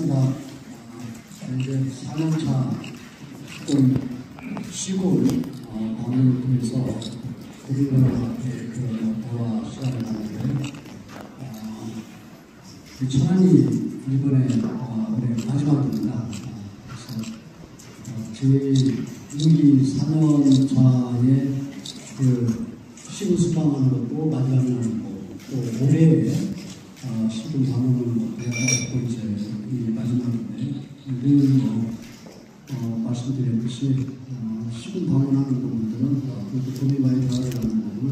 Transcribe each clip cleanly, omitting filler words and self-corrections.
반갑습니다. 이제 4년차 좀 시골 방문을 통해서 그분과의 대화 시간을 하는데 천안이 이번에 올해 마지막입니다. 그래서 제 임기 4년차의 시군 수방하는 것도 마지막을 하고 또 올해에 시군 방문을 해가지고 이제 이 마지막인데 늘 말씀드렸듯이 시군 방문하는 부분들은 도미 많이 대화를 하는 부분은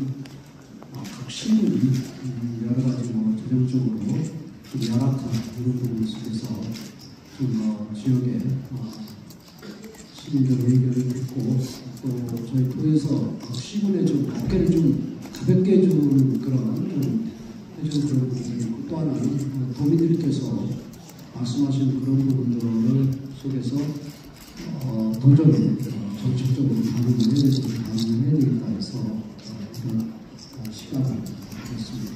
각 시군이 여러 가지 재정적으로 좀 열악한 이런 부분 속에서 좀 지역의 시민들 의견을 듣고 또 저희 도에서 시군에 좀 어깨를 좀 가볍게 해주는 그런 해주는 그런 부분이 있고 또 하나는 도민들께서 말씀하신 그런 부분들 속에서 도저히 정책적으로 반응을 해야 되겠다 해서 그런 시간을 갖겠습니다.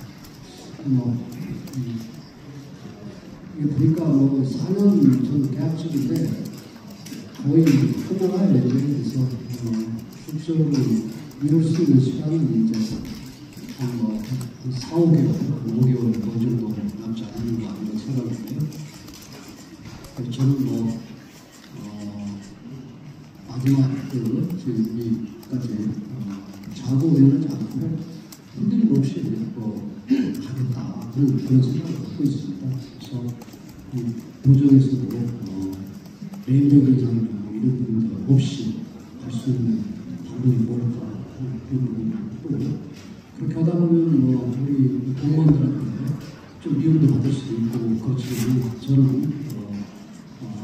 이게 보니까 4년 전 계약직인데 거의 끝나갈 예정에서 실적으로 이룰 수 있는 시간은 이제 한 4, 5개월, 5개월 그 정도 남지 않는 거 아닌가 생각하고요. 저는 마지막까지 자고 일어나지 않고 흔들림 없이 하겠다 그런 생각을 갖고 있습니다. 그래서 도정에서도 개인적인 삶 이런 부분들 없이 할 수 있는 방법이 뭘까 그런 부분이 있고 그렇게 하다 보면 우리 공무원들한테 좀 미움도 받을 수도 있고 그렇지만 저는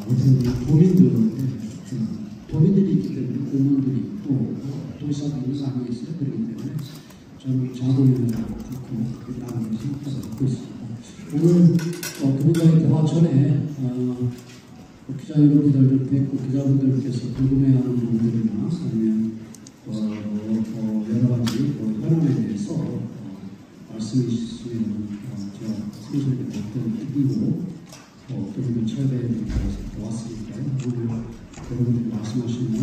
어떻게 보면 도민들이 있기 때문에 공무원들이 있고 도시사들이 아니겠어요? 그렇기 때문에 저는 자본을 갖고 나는 생각을 갖고 있습니다. 오늘 그분과의 대화 전에 기자 여러분들 뵙고 기자분들께서 궁금해하는 부분들이나 아니면 여러 가지 현안에 대해서 말씀해 주시면 제가 성실하게 답변을 드리고 또 우리 처대에 대해서 왔으니까요. 오늘 여러분들이 말씀하시면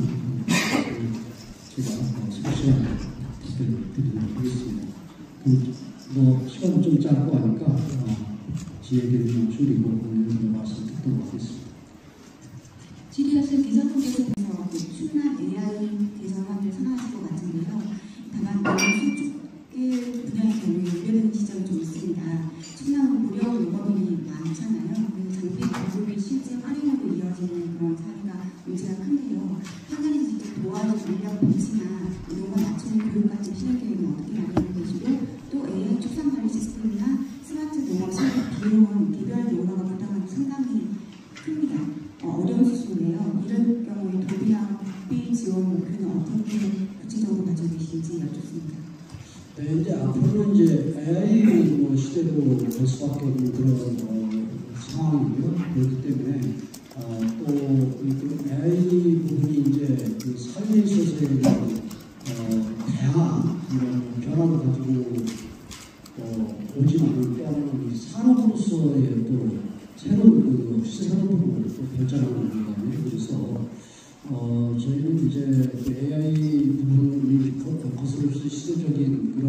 제가 소시하게 답변을 드리도록 하겠습니다. 시간은 좀 짧고 하니까 제 얘기를 좀 줄이고 여러분들 말씀 듣도록 하겠습니다. 질의하실 기자분께서 충남 AI 대전환을 선언하실 것 같은데요. 다만 수축계 분야의 경우에 우려되는 지점이 좀 있습니다. 충남은 무료 농업인이 많잖아요. 장비 공급이 실제 활용으로 이어지는 그런 사례가 문제가 큰데요. 상당히 직접 도와줄 인력 배치나 농업 맞춤 교육 같은 실행 계획은 어떻게 마련을 되시고 또 AI 축산 관리 시스템이나 스마트 농업 실행 비용은 개별 농가가 부담하는 상당히 큽니다. 어려운 수준인데요. 이런 경우에 도비랑 국비 지원 목표는 어떻게 구체적으로 가지고 계신지 여쭙습니다. 네, 이제 앞으로는 이제 AI 시대로 갈 수밖에 없는 그런 상황이고요. 그렇기 때문에 또 AI 부분이 이제 삶에 있어서의 다양한 이런 변화를 가지고 오지만 또 하나는 산업으로서의 또 새로운 시스템으로 발전하는 거거든요. 그래서 저희는 이제 AI 부분이 거슬 수 시대적인 그런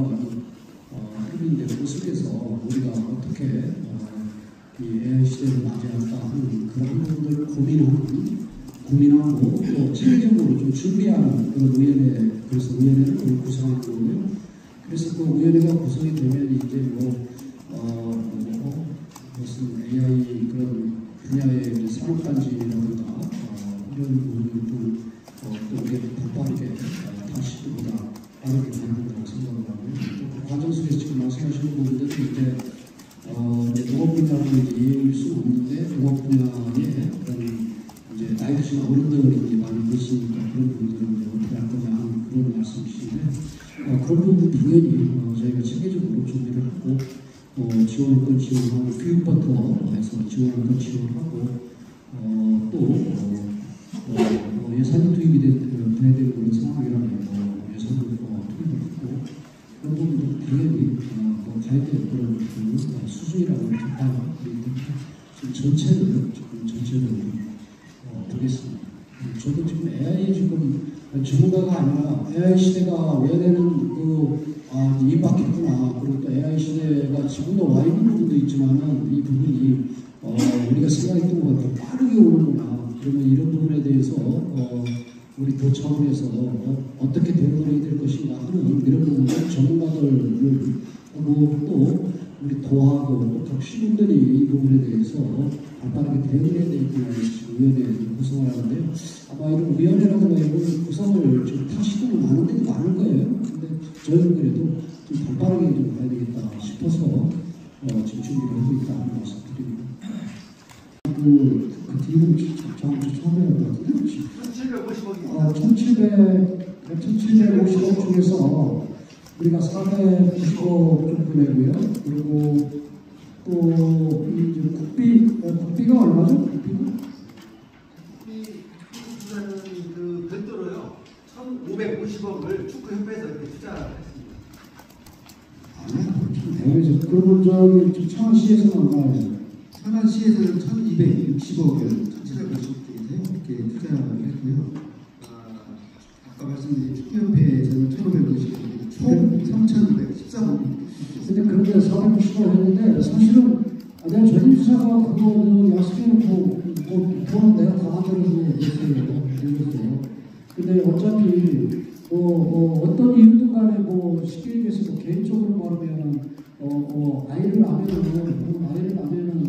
흐름인데 그 속에서 우리가 어떻게 이 AI 시대를 맞이할까 하는 그런 부분들을 고민하고 또 체계적으로 좀 준비하는 그런 위원회, 그래서 위원회를 구성한 거고요. 그래서 그 위원회가 구성이 되면 이제 무슨 AI 그런 분야의 산업단지라든가 이런 부분을 또 우리가 빠르게 다시 보다 빠르게 만든다고 생각을 하고요. 그 과정 속에서 지금 말씀하시는 부분들은 이제 농업 분야는 이해할 수 없는데 농업 분야에 그런 이제 나이 드신 어른들이 많이 계시니까 그런 부분들은 어떻게 할 거냐 하는 그런 말씀이신데 그런 부분 당연히 저희가 체계적으로 준비를 하고 지원권 지원하고 교육부터 해서 지원권 지원하고 또 예산이 투입이 돼야 되는 그런 상황이라면 예산을 투입을 하고 그런 부분도 당연히 가야 될 그런 수준이라고 봐야 되기 때문에 전체를 지금 질문 드리겠습니다. 저도 지금 AI 지금 전문가가 아니라 AI 시대가 원래는 임박했구나. 그리고 또 AI 시대가 지금도 와 있는 부분도 있지만은 이 부분이 우리가 생각했던 것보다 더 빠르게 오는구나. 그러면 이런 부분에 대해서 우리 도 차원에서 어떻게 대응을 해야 될 것인가 하는 이런 부분을 전문가들을 또 우리 도하고 각 시민들이 이 부분에 대해서 발빠르게 대응해야 되겠구나 해서 지금 위원회 구성을 하는데요. 아마 이런 위원회라든가 이런 구성을 지금 타 시도는 많은 데도 많을 거예요. 근데 저희는 그래도 좀 발빠르게 좀 가야 되겠다 싶어서 지금 준비를 하고 있다는 말씀 드립니다. 그 뒤는 처음 해야 될 것 같은데 1750억 중에서 우리가 490억 정도 내고요. 그리고 또 국비가 얼마죠? 국비는 그 별도로요 1,550억을 축구협회에서 이렇게 투자했습니다. 대회에서 그러면 저기 창원시에서는 얼마예요? 창원시에서는 1,260억을 1,750억인데요. 이렇게 투자를 했고요. 아까 말씀드린 축구협회에서는 1,550억, 총 3,113억. 근데 그런데 490억 했는데 사실은 내가 전임수사가 그거 약속해놓고 그거는 내가 다 만들어서 했어요. 근데 어차피 어떤 이유든 간에 쉽게 얘기해서 개인적으로 말하면 아이를 낳으면은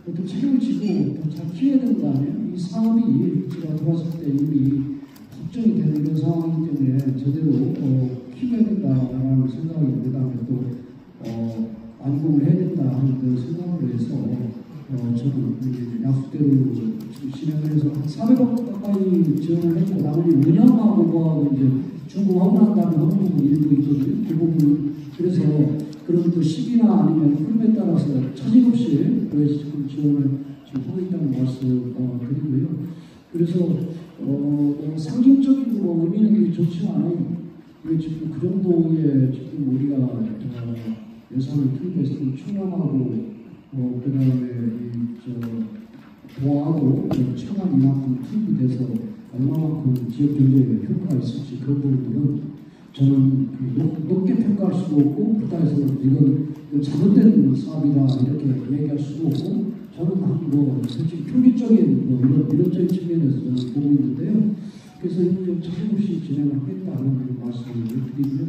보통 책임을 지고 잘 키워야 되는 거 아니에요? 이 사업이 제가 들어왔을 때 이미 걱정이 되는 이런 상황이기 때문에 제대로 키워야 된다라는 생각이 그다음에 또 안공을 해야 된다 하는 그런 생각으로 해서 저는 약속대로 지금 진행을 해서 한 400억 가까이 지원을 했고 나머지 운영하고 이제 중국 허가한 다음에 하는 부분 일부 있거든요. 그 부분 그래서 그런 또 시기나 아니면 흐름에 따라서 차질없이 그래서 지금 지원을 지금 하고 있다는 말씀 드리고요. 그래서 상징적인 의미는 좋지만 우리 지금 그 정도의 지금 우리가 예산을 투입해서 충남하고 그다음에 도하고 청안 이만큼 투입이 돼서 얼마만큼 지역 경제에 효과가 있을지 그런 부분들은 저는 높게 평가할 수도 없고 국가에서는 이건 잘못된 사업이다 이렇게 얘기할 수도 없고 저는 솔직히 표기적인 이론적인 측면에서 저는 보고 있는데요. 그래서 좀 차질없이 진행을 하겠다는 말씀을 드리고요.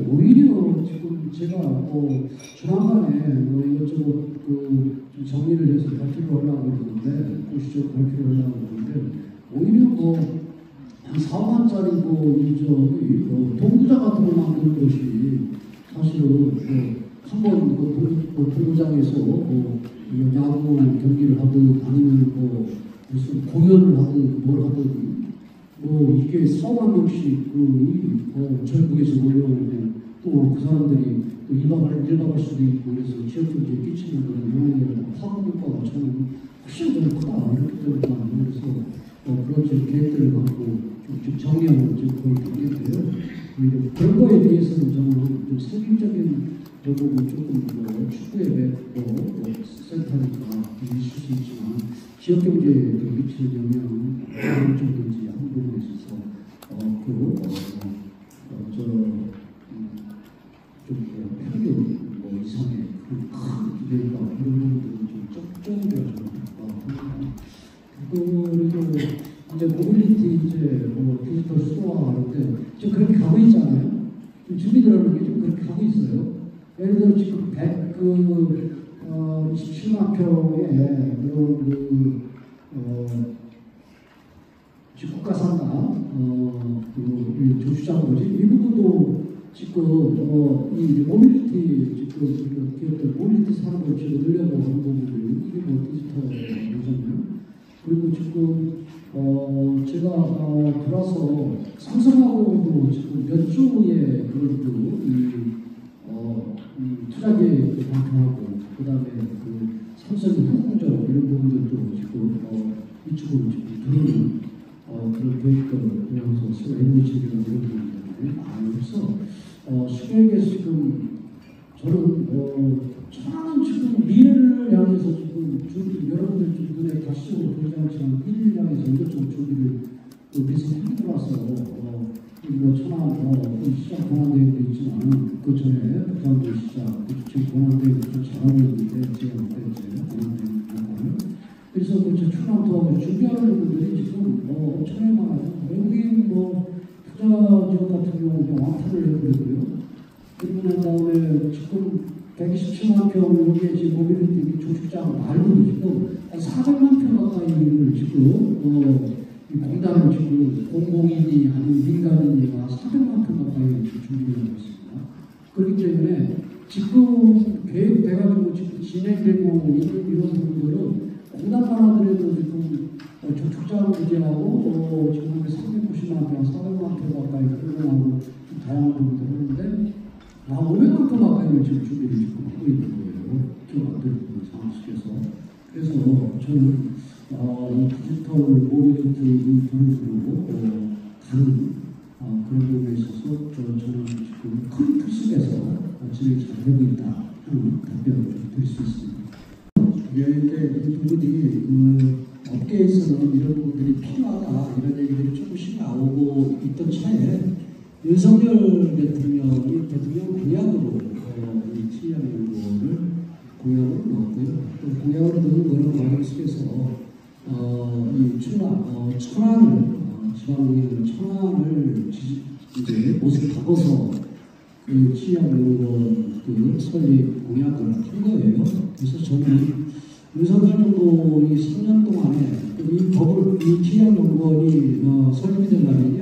오히려 지금 제가 조만간에 이것저것 좀 정리를 해서 발표를 하려고 그러는데 공식적으로 발표를 하려고 그러는데 오히려 한 4만짜리 동구장 같은 걸 만드는 것이 사실은 한번 동구장에서 야구 경기를 하든 아니면 무슨 공연을 하든 뭘 하든 이게 4만 명씩 전국에서 몰려오면 또 그 사람들이 또 1박할 수도 있고 그래서 지역 경제에 끼치는 그런 영향이 파급 효과가 저는 훨씬 더 크다 이렇게 생각합니다. 그래서 그런 계획들을 갖고 좀 정리하는 거의 되겠고요. 그런 거에 대해서는 저는 좀 세계적인 부분 조금 축구에 센터니까 있을 수 있지만 지역 경제에 미치는 영향은 어느 정도인지 한 부분에 있어서 평균 이상의 큰 기대가 이런 부분들은 좀 적정이라고 그리고 이제 모빌리티 디지털 수도화 할 때 지금 그렇게 가고 있잖아요. 지금 준비들 하는 게 좀 그렇게 가고 있어요. 예를 들어 지금 27만 평의 그런 국가 산다 조주장 거지 이 부분도 지금 이 모빌리티 지금 기업들 모빌리티 산업을 지금 늘려고 하는 부분들 이게 디지털이잖아요. 그리고 지금 제가 들어서 삼성하고도 지금 몇 주의 그런 투자 계획 발표하고 그다음에 삼성의 후공정 이런 부분들도 지금 이쪽으로 지금 들어오는 그런 계획들을 그래서 에너지나 이런 부분들을 많이 해서 수력에서 지금 저는 천안은 지금 미래를 향해서 지금 여러분들 좀 눈에 다시적으로 보이지 않지만 미래를 향해서 이것저것 준비를 계속 해들어서 뭐 천안 시장 공항대회도 있지만 그 전에 부산도 시장 지금 공항대회도 좀 잘하고 있는데 제가 그때 공항대회 그래서 그 천안도 준비하는 분들이 지금 엄청나게 많아요. 외국인 투자 지역 같은 경우는 완파를 해버리고요. 그리고 난 다음에 지금 127만 평 여기에 지금 모빌리티 조직장 말고도 지금 400만 평 가까이를 지금 공단을 지금 공공인이 아닌 민간인이가 400만 평 가까이 준비를 하고 있습니다. 그렇기 때문에 지금 계획돼가지고 지금 진행되고 있는 이런 부분들은 공단만 하더라도 지금 조축장 부지하고 지금 390만 평, 400만 평 가까이 끌어나오고 다양한 부분들을 하는데 500만 평 가까이를 지금 준비를 지금 하고 있는 거예요. 기업 안 되는 상황 속에서. 그래서 저는 이 디지털 모빌리티 이 분야로 가는 그런 부분에 있어서 저는 지금 큰 틀 속에서 진행이 잘 되고 있다 하는 답변을 좀 드릴 수 있습니다. 이 부분이 업계에서는 이런 부분들이 필요하다 이런 얘기들이 조금씩 나오고 있던 차에 윤석열 대통령이 대통령 공약으로 이 TER을 공약으로 넣었고요. 또 공약으로 넣은 거는 과정 속에서 이 천안을 지방공약으로 천안을 이제 못을 박아서 그 TER 설립 공약을 한 거예요. 그래서 저는 윤석열 정부 이 3년 동안에 이 TER 연구원이 설립이 되려면요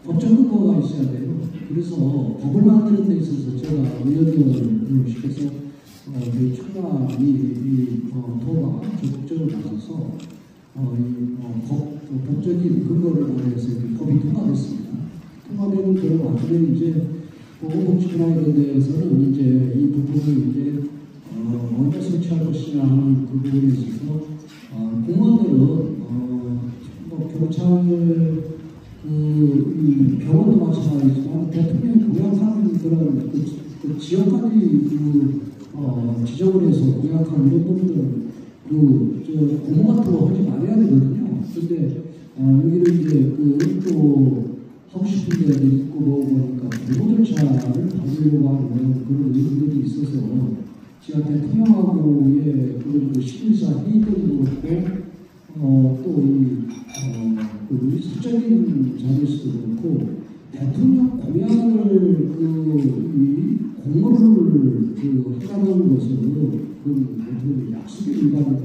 법적 근거가 있어야 돼요. 그래서 법을 만드는 데 있어서 제가 의원님을 시켜서 이 천안이 도가 적극적으로 나서서 법적인 근거를 마련해서 법이 통과됐습니다. 통과되는 그런 와중에 이제 보건복지부나 이런 데에서는 이제 이 부분을 이제 언제 설치할 것이냐 하는 그 부분에 있어서 공무원들은 경찰 병원도 마찬가지지만 대통령이 공약하는 그런 그 지역까지 지정을 해서 공약하는 이런 부분들은 공모 같은 거 하지 말아야 되거든요. 근데 여기를 이제 또 하고 싶은 데도 있고 보니까 공모 절차를 받으려고 하는 그런 의견들이 있어서 제가 대통령하고의 그런 시민사 회의 때도 그렇고 또 사적인 자리에서도 그렇고 대통령 공약을 공모를 하라는 것은 그 약속의 일반이다.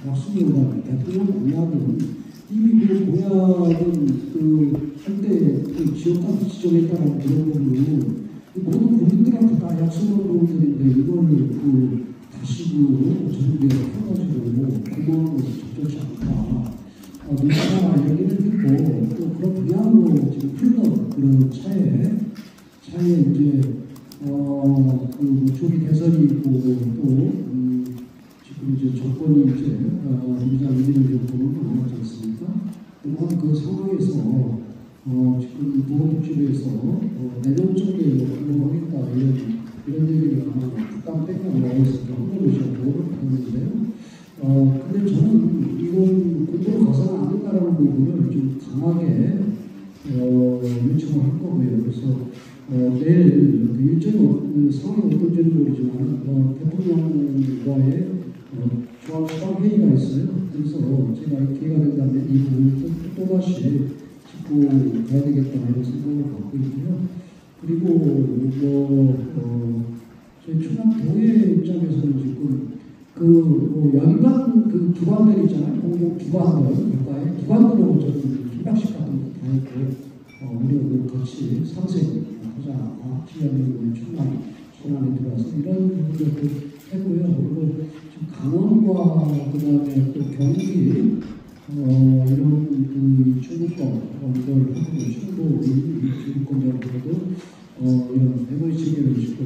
약속의 일반 대통령 공약은 이미 그 공약은 한때 지역까지 지정했다는 그런 부분은 모든 국민들한테 다 약속한 부분들인데 이걸 다시 전국에 해가지고 공모하는 것이 적절치 않다. 민주당과 얘기를 듣고 또 그런 방향으로 지금 흘러 그런 차에 이제 조기 대선이 있고 또 지금 이제 정권이 이제 민주당 이기는 정권은 나왔지 않습니까? 그런 그 상황에서 지금 보건복지부에서 내년 쪽에 공모하겠다 이런 얘기를 아마 국감 때문에 나와서 한 것이 보고를 받았는데요. 근데 저는 이건 공부를 가서는 안 된다라는 부분을 좀 강하게 요청을 할 거고요. 그래서 내일 일정이 상황이 어떨지는 모르지만 대통령과의 조합회의가 있어요. 그래서 제가 기회가 된다면 이 부분을 또다시 짚고 가야 되겠다 이런 생각을 갖고 있고요. 그리고 저희 충남도의 입장에서는 지금 연간 기관들 있잖아요. 공공 기관들, 기관들하고 저는 피박식 같은 거 다 있고, 우리가 같이 상생하자, TER을 천안에 들어와서 이런 부분들도 했고요. 그리고 지금 강원과 그다음에 또 경기, 이런 중부권, 이걸 하고 충북 중부권적으로도 이런 메모리 체계를 지금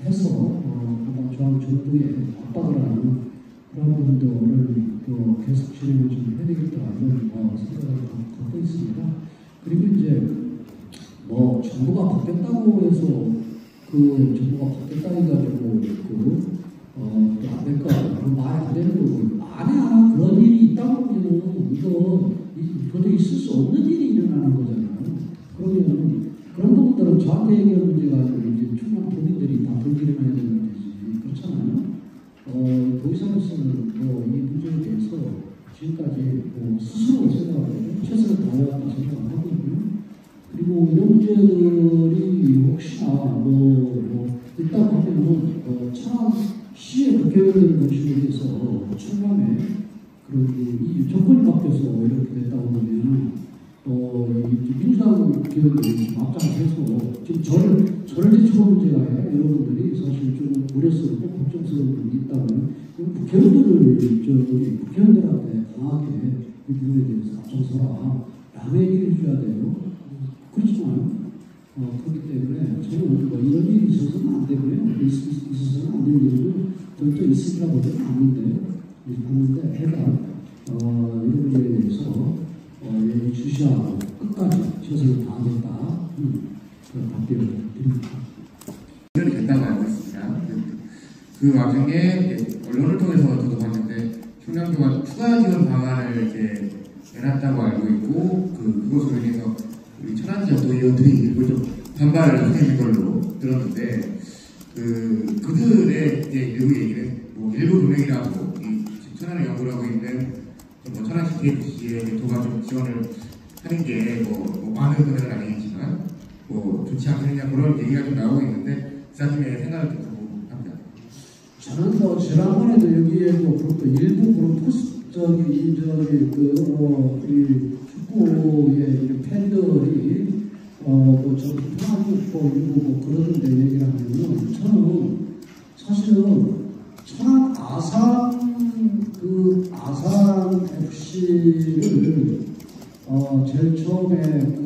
해서 정부에 압박을 하는 그런 부분들을 계속 진행을 좀 해야 되겠다 이런 생각을 갖고 있습니다. 그리고 이제 정부가 바뀌었다고 해서 그 정부가 바뀌었다 해가지고 안 될 거야. 그럼 말이 안 되는 거고. 만에 하나 그런 일이 있다 보면은 이거 도저히 있을 수 없는 일이 일어나는 거잖아요. 그러면 그런 부분들은 저한테 얘기할 문제가 아니고 이제 충남 도민들이 다 분기를 해야 되는 문제지. 그렇잖아요. 도의사로서는 이 문제에 대해서 지금까지 스스로 생각하고 최선을 다해왔다 생각을 하거든요. 그리고 이런 문제들이 혹시나 일단 보면은 천안시의 국회의원 모집에 대해서 충남에 이 정권이 바뀌어서 이렇게 됐다고 보면 민주당 국회의원들이 앞장서서 지금 저를 제쳐온 문제가 여러분들이 사실 좀 우려스럽고 걱정스러운 부분이 있다면 국회의원들한테 강하게 이 부분에 대해서 앞장서라 라는 얘기를 해줘야 돼요. 그렇지만 그렇기 때문에 저는 이런 일이 있어서는 안 되고요. 있어서는 안 될 일도 또 있으리라고 저는 아는데 해가 이런 일에 대해서 주시하고 끝까지 최선을 다하겠다 그런 답변을 드립니다. 해결이 됐다고 알고 있습니다. 그 와중에 언론을 통해서 저도 봤는데 충남도가 추가 지원 방안을 이제 내놨다고 알고 있고 그것으로 인해서 우리 천안 지역 도의원들이 일부 좀 반발을 하는 걸로 들었는데 그들의 이제 일부 얘기는 일부 금액이라고 이 천안을 연구를 하고 있는 천안시 TFC에 도가 좀 지원을 하는 게 많은 금액은 아니지만 좋지 않겠느냐 그런 얘기가 좀 나오고 있는데 기사님의 생각을 좀 합니다. 저는 지난번에도 여기에 일부 축구의 팬들이 평안국보 일부 그러는데 얘기를 하면은 저는 사실은 천안 아산 FC를 제일 처음에 이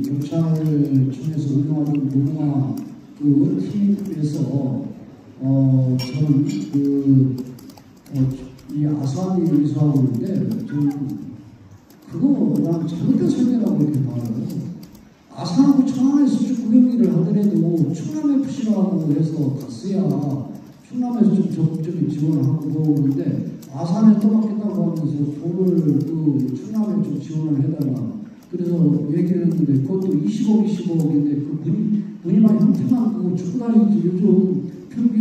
경찰청에서 운영하는 문화 팀에서 저는 이 아산이 이사하고 있는데 그거 난 잘못된 설계라고 이렇게 봐요. 아산하고 천안에서 축구 경기를 하더라도 충남FC라고 해서 갔어야 충남에서 좀 적극적인 지원을 하고 그러는데 아산에 떠맡겠다고 하면서 돈을 충남에 좀 지원을 해달라. 그래서 얘기를 했는데 그것도 20억인데 문의만 형편한 축구단이 요즘 평균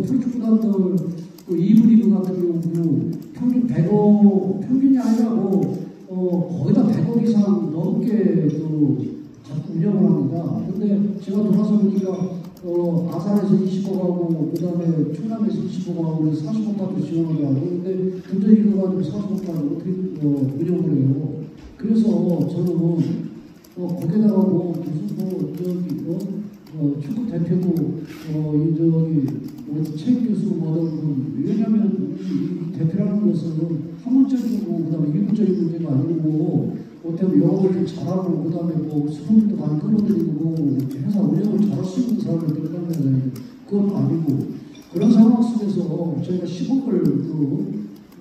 프로축구단들 2부 리그 같은 경우 평균 100억 평균이 아니라고 거의 다 100억 이상 넘게 자꾸 운영을 합니다. 근데 제가 돌아서 보니까 아산에서 20억하고 그 다음에 충남에서 20억하고 그래서 40억까지 지원을 하고 근데 도저히 이거 가지고 40억까지 어떻게 운영을 해요. 그래서 저는 거기다가 축구 대표도 책 교수 왜냐면 이 대표라는 것은 학문적이고 그 다음에 일부적인 문제가 아니고 어떻게 영어를 잘하고 그 다음에 스포츠도 많이 끌어들이고 회사 운영을 잘할 수 있는 사람을 들어가면 그건 아니고 그런 상황 속에서 저희가 10억을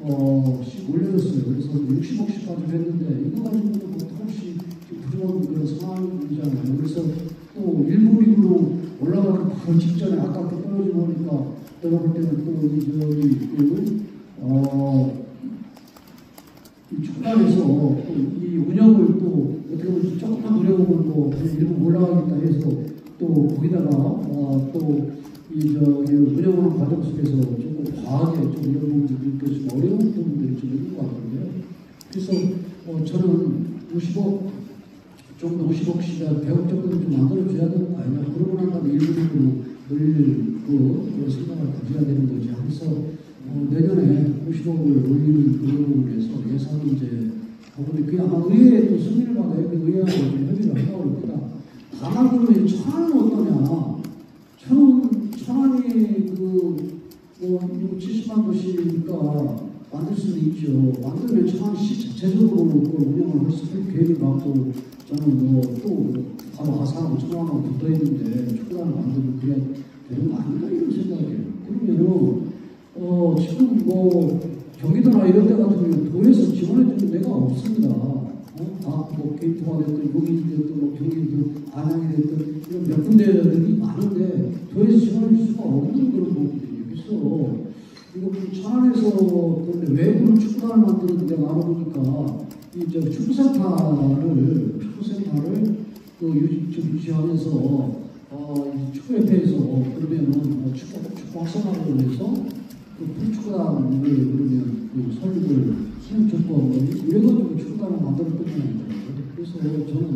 올려줬어요. 그래서 60억씩까지 했는데 이거 가지고는 혹시 부족한 그런 상황이잖아요. 그래서 또 일부 리그로 올라가기 바로 직전에 아깝게 떨어지고 하니까 내가 볼 때는 이 축구단에서 이 운영을 또 어떻게 보면 조금만 노려보고 일부 올라가겠다 해서 또 거기다가 운영하는 과정 속에서 조금 과하게 좀 이런 부분들이 좀 어려운 부분들이 좀 있는 것 같은데요. 그래서 저는 50억 정도 50억씩이나 100억 정도는 좀 만들어줘야 되는 거 아니냐. 그러고 난 다음에 일부러 늘릴 그런 생각을 가져야 되는 거지. 그래서 내년에 50억을 올리는 그런 해서 예산이 이제 근데 그게 아마 의회에 또 승인을 받아야 그 의회하고 협의를 하려고 합니다. 다만 그러면 천안은 어떠냐. 천안이 70만 도시니까 만들 수는 있죠. 만들면 천안시 자체적으로 그걸 운영을 할 수 있는 계획을 갖고 저는 바로 아산하고 천안하고 붙어 있는데 축구단을 만들면 그래야 되는 거 아닌가 이런 생각이에요. 그러면은 지금 경기도나 이런 데 같은 경우는 도에서 지원해 주는 데가 없습니다. 뭐 개인토가 됐든 용인이 됐든 뭐 경기도 안양이 됐든 이런 몇 군데들이 많은데 도에서 지원할 수가 없는 그런 부분들이 있어. 이거 천안에서 그런데 외부 축구단을 만들었는데 내가 알아보니까 이저 축구센터를 또 유지하면서 축구협회에서 그러면은 축구 활성화를 위해서 그 프로축구단을 그러면 그 설립을 하는 조건을 이래가지고 축구단을 만들었던 게 아니더라고요. 그래서 저는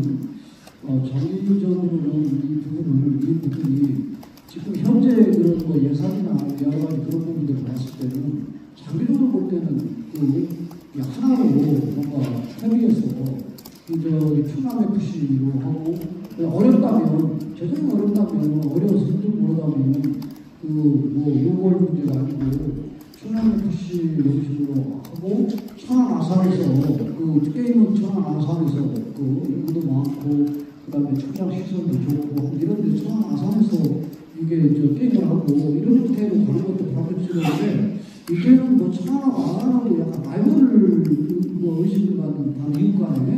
장기적으로는 이 부분이 지금 현재 그런 뭐 예산이나 여러 가지 그런 부분들을 봤을 때는 장기적으로 볼 때는 그 하나로 뭔가 협의해서 충남 FC로 하고 어렵다면 재정이 어렵다면 어려워서 힘들다면 뭐 요걸 문제가 아니고 충남 FC 용식으로 하고 천안 아산에서 그 게임은 천안 아산에서 그 인구도 많고 그다음에 축장 시설도 좋고 이런 데 천안 아산에서 이게 게임을 하고 이런 형태로 가는 것도 바꿔주시는데 이제는 뭐 천안하고 아산하고 약간 라이벌 의식을 갖는 다 이웃 간에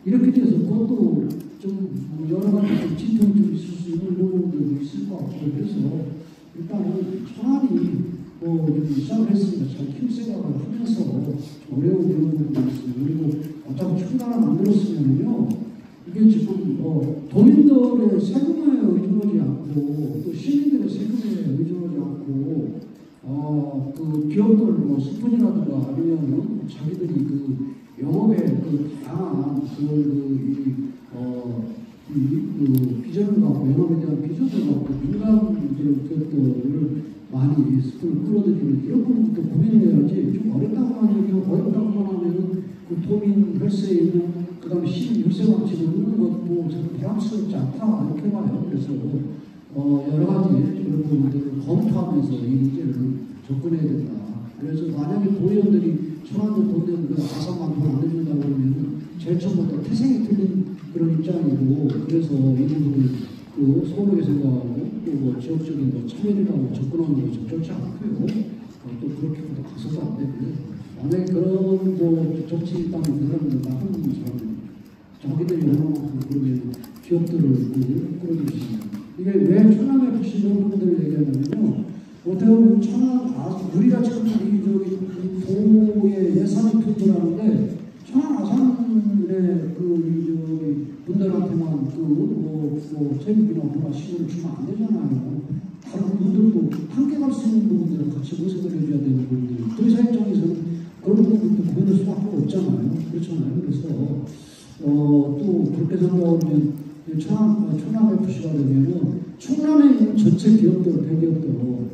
이렇게 돼서 그것도 좀 여러 가지 진통이 좀 있을 수 있는 부분들도 있을 것 같고 그래서 일단은 천안이 시작을 했으니까 잘 키울 생각을 하면서 좀 어려운 그런 부분도 있어요. 그리고 어차피 축구단을 만들었으면요 이게 지금 도민들의 세금에 의존하지 않고 또 시민들의 세금에 의존하지 않고 그 기업들 뭐 스푼이라든가 아니면 자기들이 그 영업의 그 다양한 비전을 갖고 영업에 대한 비전을 갖고 민간들을 많이 스푼을 끌어들이는 이런 부분도 고민을 해야지 좀 어렵다고만 하면 그 도민 혈세에 있는 그다음에 시민 혈세 방식을 넣는 것도 저는 부담스럽지 않다 이렇게 봐요. 그래서 여러 가지 그런 부분들을 검토하면서 이 문제를 접근해야 된다. 그래서 만약에 도의원들이 천안도 돈 내는 그 아산만 돈 안 내준다고 그러면 제일 처음부터 태생이 틀린 그런 입장이고 그래서 이 부분을 소홀하게 생각하고 또 지역적인 참여이라고 접근하는 거 적절치 않고요. 또 그렇게 가서도 안 되고요. 만약에 그런 정치 있다면 그러면 나쁜 사람 자기들이 원하는 그러면 기업들을 끌어주시면 이게 왜 천안에 FC 이런 분들을 얘기하냐면요. 어떻게 보면 천안 우리가 지금 이 도의 예산이 투입하는데 천안 아산의 분들한테만 세금이나 뭐가 시골을 주면 안 되잖아요. 다른 분들도 함께 갈 수 있는 부분들을 같이 모색을 해줘야 되는 부분들. 도의사 입장에서는 그런 부분도 고민할 수밖에 없잖아요. 그렇잖아요. 그래서 또 그렇게 생각하면 천안 FC가 되면은 충남에 있는 전체 기업들, 대기업들,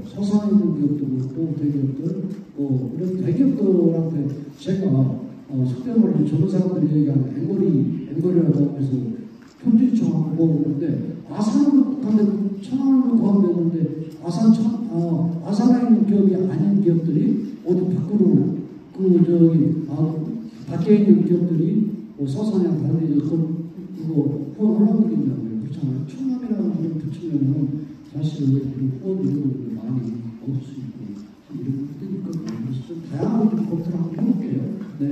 서산에 있는 기업들, 또 대기업들, 이런 대기업들한테 제가 속대적으로 젊은 사람들이 얘기하는 앵거리라고 하면서 편지 요청하고 그런데 아산으로 가면 천안으로 가면 되는데 아산에 있는 기업이 아닌 기업들이 어디 밖으로 밖에 있는 기업들이 서산이나 다른 데서 그거 후원하려고 그러냐고요. 그렇잖아요. 충남이라는 걸 붙이면은 사실 후원 이런 거 많이 얻을 수 있고 이런 것들이니까 그래서 좀 다양하게 좀 검토를 한번 해볼게요. 네.